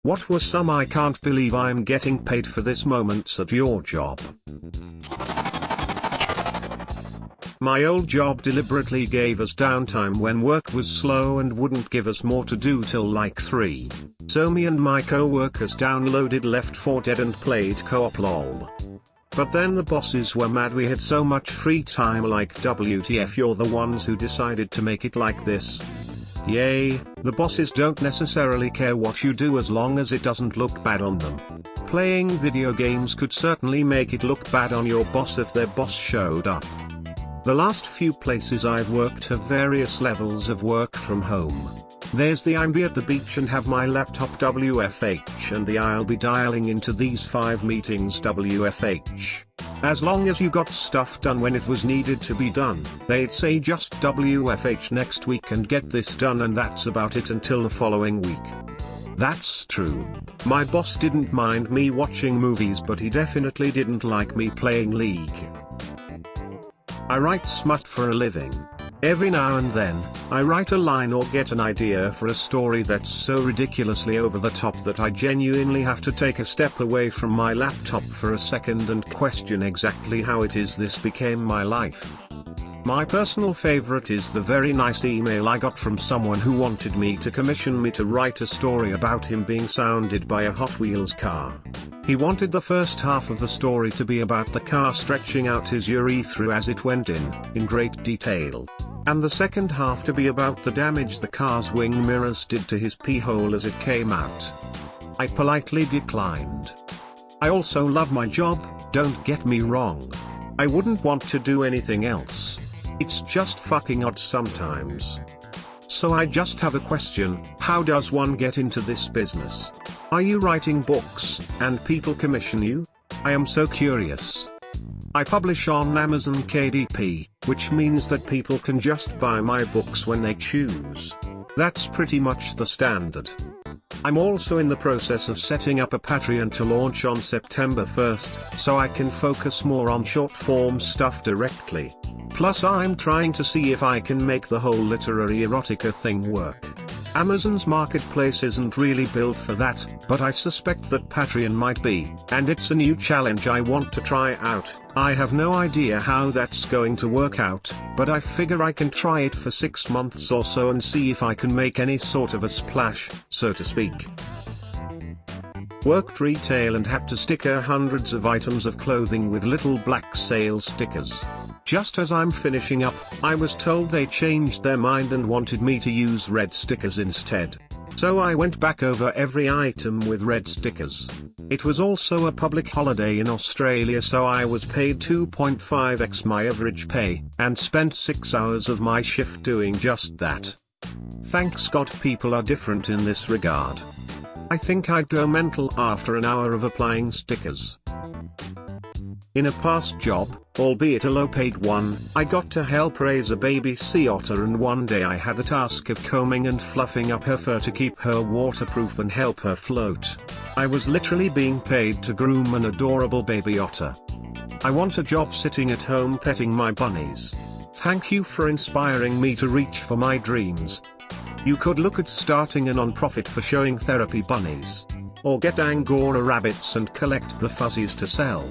What were some I can't believe I'm getting paid for this moments at your job? My old job deliberately gave us downtime when work was slow and wouldn't give us more to do till like 3. So me and my co-workers downloaded Left 4 Dead and played co-op lol. But then the bosses were mad we had so much free time, like WTF, you're the ones who decided to make it like this. Yay, the bosses don't necessarily care what you do as long as it doesn't look bad on them. Playing video games could certainly make it look bad on your boss if their boss showed up. The last few places I've worked have various levels of work from home. There's the I'm be at the beach and have my laptop WFH, and the I'll be dialing into these 5 meetings WFH. As long as you got stuff done when it was needed to be done, they'd say just WFH next week and get this done, and that's about it until the following week. That's true. My boss didn't mind me watching movies, but he definitely didn't like me playing League. I write smut for a living. Every now and then, I write a line or get an idea for a story that's so ridiculously over the top that I genuinely have to take a step away from my laptop for a second and question exactly how it is this became my life. My personal favorite is the very nice email I got from someone who wanted me to commission me to write a story about him being sounded by a Hot Wheels car. He wanted the first half of the story to be about the car stretching out his urethra as it went in great detail. And the second half to be about the damage the car's wing mirrors did to his pee hole as it came out. I politely declined. I also love my job, don't get me wrong. I wouldn't want to do anything else. It's just fucking odd sometimes. So I just have a question, how does one get into this business? Are you writing books, and people commission you? I am so curious. I publish on Amazon KDP, which means that people can just buy my books when they choose. That's pretty much the standard. I'm also in the process of setting up a Patreon to launch on September 1st, so I can focus more on short-form stuff directly. Plus I'm trying to see if I can make the whole literary erotica thing work. Amazon's marketplace isn't really built for that, but I suspect that Patreon might be, and it's a new challenge I want to try out. I have no idea how that's going to work out, but I figure I can try it for 6 months or so and see if I can make any sort of a splash, so to speak. Worked retail and had to sticker hundreds of items of clothing with little black sale stickers. Just as I'm finishing up, I was told they changed their mind and wanted me to use red stickers instead. So I went back over every item with red stickers. It was also a public holiday in Australia, so I was paid 2.5x my average pay, and spent 6 hours of my shift doing just that. Thanks God people are different in this regard. I think I'd go mental after an hour of applying stickers. In a past job, albeit a low-paid one, I got to help raise a baby sea otter, and one day I had the task of combing and fluffing up her fur to keep her waterproof and help her float. I was literally being paid to groom an adorable baby otter. I want a job sitting at home petting my bunnies. Thank you for inspiring me to reach for my dreams. You could look at starting a non-profit for showing therapy bunnies. Or get Angora rabbits and collect the fuzzies to sell.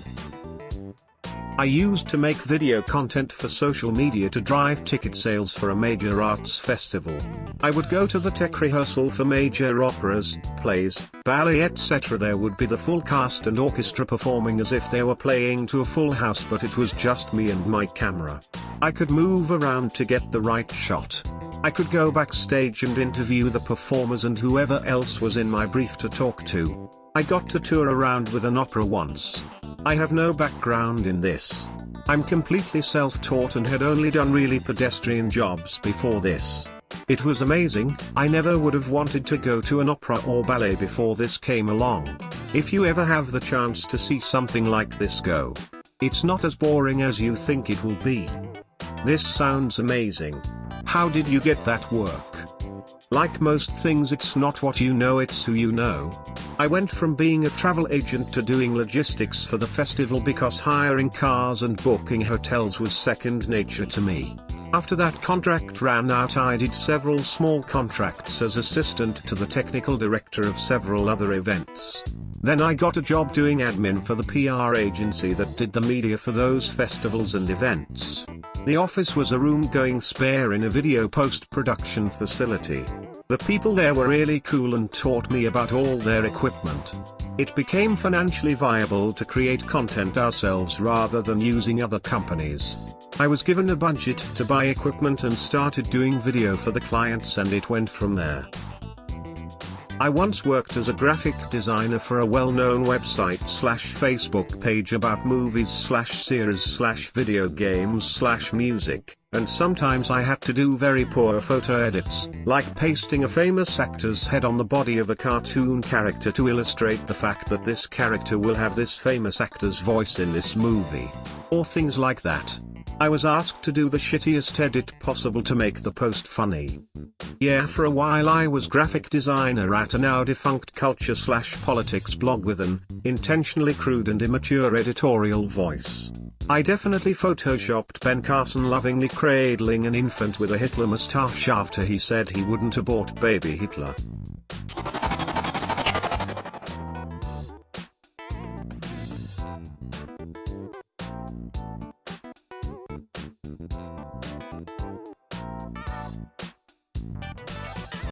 I used to make video content for social media to drive ticket sales for a major arts festival. I would go to the tech rehearsal for major operas, plays, ballet, etc. There would be the full cast and orchestra performing as if they were playing to a full house, but it was just me and my camera. I could move around to get the right shot. I could go backstage and interview the performers and whoever else was in my brief to talk to. I got to tour around with an opera once. I have no background in this. I'm completely self-taught and had only done really pedestrian jobs before this. It was amazing. I never would have wanted to go to an opera or ballet before this came along. If you ever have the chance to see something like this, go. It's not as boring as you think it will be. This sounds amazing. How did you get that work? Like most things, it's not what you know, it's who you know. I went from being a travel agent to doing logistics for the festival because hiring cars and booking hotels was second nature to me. After that contract ran out, I did several small contracts as assistant to the technical director of several other events. Then I got a job doing admin for the PR agency that did the media for those festivals and events. The office was a room going spare in a video post-production facility. The people there were really cool and taught me about all their equipment. It became financially viable to create content ourselves rather than using other companies. I was given a budget to buy equipment and started doing video for the clients, and it went from there. I once worked as a graphic designer for a well-known website/Facebook page about movies/series/video games/music, and sometimes I had to do very poor photo edits, like pasting a famous actor's head on the body of a cartoon character to illustrate the fact that this character will have this famous actor's voice in this movie. Or things like that. I was asked to do the shittiest edit possible to make the post funny. Yeah, for a while I was graphic designer at a now defunct culture/politics blog with an intentionally crude and immature editorial voice. I definitely photoshopped Ben Carson lovingly cradling an infant with a Hitler mustache after he said he wouldn't abort baby Hitler.